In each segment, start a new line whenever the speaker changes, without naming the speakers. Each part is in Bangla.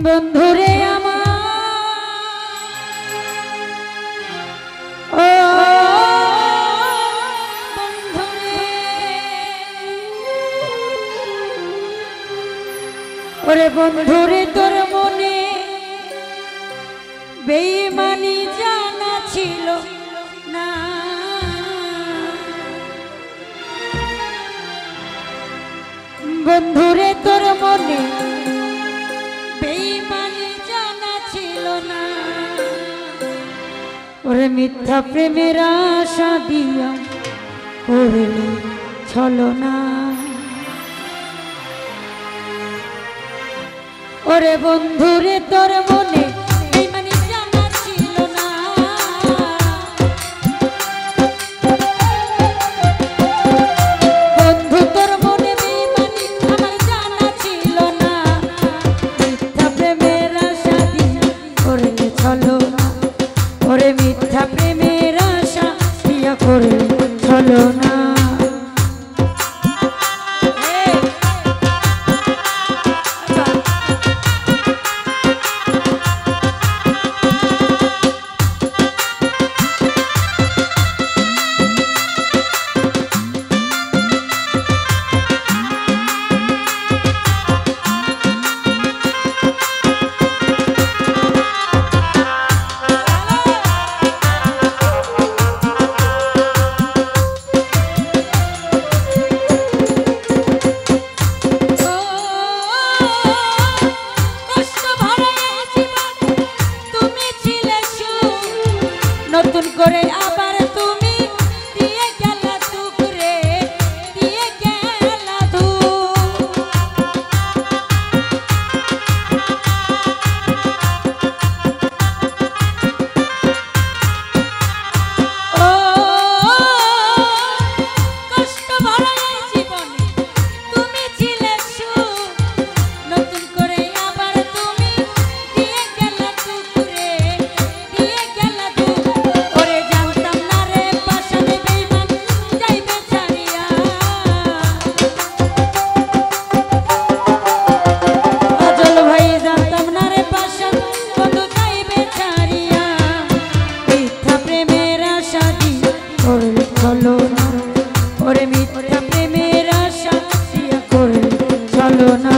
বন্ধুরে আমার ও বন্ধুরে ওরে বন্ধুরে তোর মনে বেঈমানি জানা ছিল না বন্ধুরে তোর মনে বেঈমানি জানা ছিল না ওরে মিথ্যা প্রেমের আশা দিয়া করলে ছলনা ওরে বন্ধুরে তোর মনে বেঈমানি জানা ছিল না বন্ধু তোর মনে বেঈমানি আমার জানা ছিল না মিথ্যা প্রেমের আশা দিয়া করলে ছলনা ওরে মিথ্যা প্রেমের আশা দিয়া করলে ছলনা নতুন করে আবার তুমি দিয়ে গেলা দুঃখ রে দিয়ে গেলা দুঃখ ও কষ্ট ভরা এই জীবনে তুমি ছিলে সুখ নতুন করে আবার তুমি দিয়ে গেলা দুঃখ রে দিয়ে গেলা দুঃখ ওরে মিথ্যা প্রেমের আশা দিয়া করলে ছলনা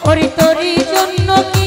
ওরে তোরই জন্য কি